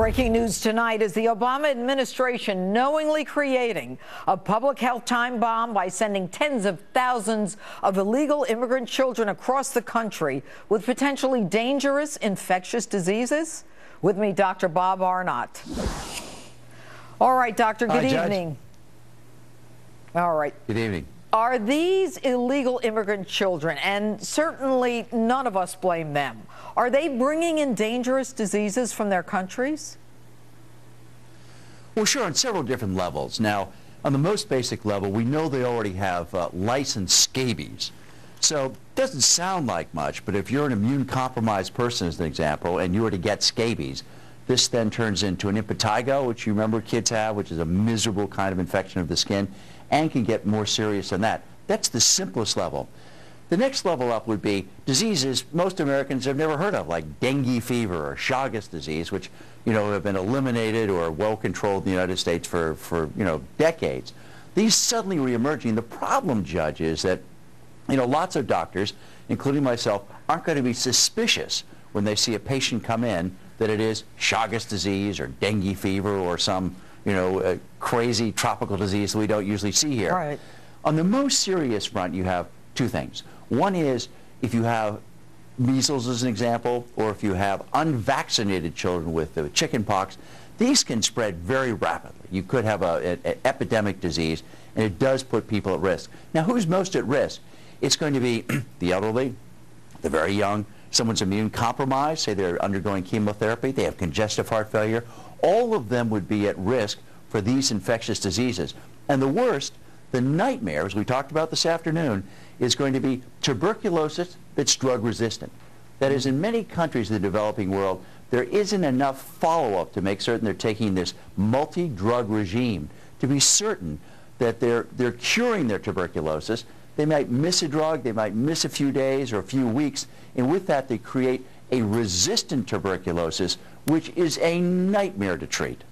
Breaking news tonight is the Obama administration knowingly creating a public health time bomb by sending tens of thousands of illegal immigrant children across the country with potentially dangerous infectious diseases. With me, Dr. Bob Arnott. All right, doctor, good evening. All right. Good evening. Are these illegal immigrant children, and certainly none of us blame them, are they bringing in dangerous diseases from their countries? Well, sure, on several different levels. Now, on the most basic level, we know they already have licensed scabies. So it doesn't sound like much, but if you're an immune-compromised person, as an example, and you were to get scabies, this then turns into an impetigo, which you remember kids have, which is a miserable kind of infection of the skin, and can get more serious than that. That's the simplest level. The next level up would be diseases most Americans have never heard of, like dengue fever or Chagas disease, which, have been eliminated or well controlled in the United States for decades. These suddenly reemerging. The problem, Judge, is that, lots of doctors, including myself, aren't going to be suspicious when they see a patient come in that it is Chagas disease or dengue fever or some, crazy tropical disease that we don't usually see here. Right. On the most serious front, you have two things. One is if you have measles, as an example, or if you have unvaccinated children with chicken pox, these can spread very rapidly. You could have an epidemic disease, and it does put people at risk. Now, who's most at risk? It's going to be the elderly, the very young, someone's immune compromised, say they're undergoing chemotherapy, they have congestive heart failure. All of them would be at risk for these infectious diseases. And the worst, the nightmare, as we talked about this afternoon, is going to be tuberculosis that's drug resistant. That is, in many countries in the developing world, there isn't enough follow-up to make certain they're taking this multi-drug regime to be certain that they're curing their tuberculosis. They might miss a drug, they might miss a few days or a few weeks, and with that they create a resistant tuberculosis, which is a nightmare to treat.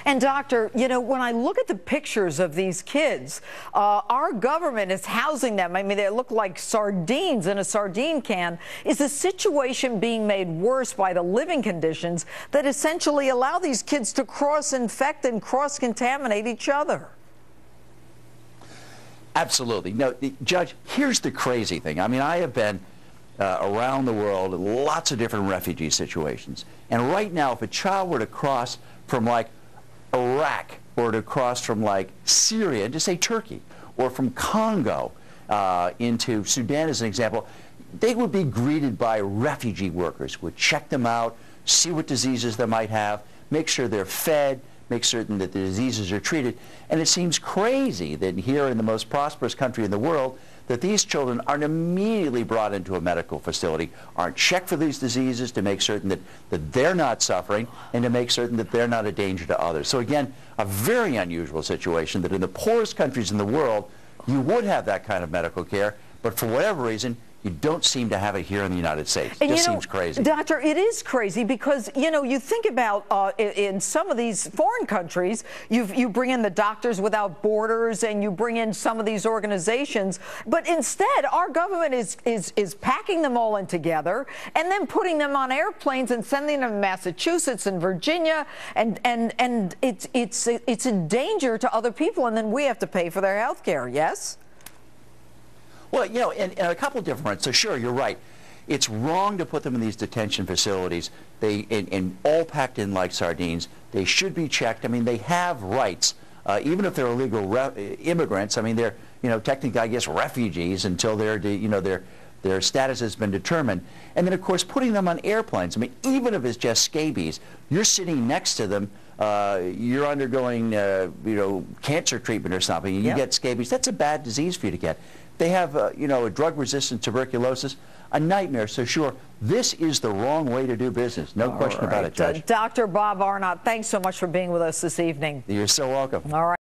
And doctor, when I look at the pictures of these kids, our government is housing them. I mean, they look like sardines in a sardine can. Is the situation being made worse by the living conditions that essentially allow these kids to cross-infect and cross-contaminate each other? Absolutely. No, Judge, here's the crazy thing. I mean, I have been around the world in lots of different refugee situations. And right now, if a child were to cross from, like, Iraq, or to cross from, like, Syria to, say, Turkey, or from Congo into Sudan, as an example, they would be greeted by refugee workers who would check them out, see what diseases they might have, make sure they're fed, make certain that the diseases are treated. And it seems crazy that here in the most prosperous country in the world, that these children aren't immediately brought into a medical facility, aren't checked for these diseases to make certain that they're not suffering and to make certain that they're not a danger to others. So again, a very unusual situation that in the poorest countries in the world, you would have that kind of medical care, but for whatever reason, you don't seem to have it here in the United States. It just seems crazy. Doctor, it is crazy because, you think about in some of these foreign countries, you bring in the Doctors Without Borders and you bring in some of these organizations, but instead our government is packing them all in together and then putting them on airplanes and sending them to Massachusetts and Virginia, and it's a danger to other people, and then we have to pay for their health care, yes? Well, and a couple of different fronts. So sure, you're right. It's wrong to put them in these detention facilities. And all packed in like sardines. They should be checked. I mean, they have rights, even if they're illegal immigrants. I mean, they're technically, I guess, refugees until their status has been determined. And then, of course, putting them on airplanes. I mean, even if it's just scabies, you're sitting next to them. You're undergoing, cancer treatment or something, and you get scabies. That's a bad disease for you to get. They have, a drug-resistant tuberculosis, a nightmare. So sure, this is the wrong way to do business. No question about it, Judge. Dr. Bob Arnott, thanks so much for being with us this evening. You're so welcome. All right.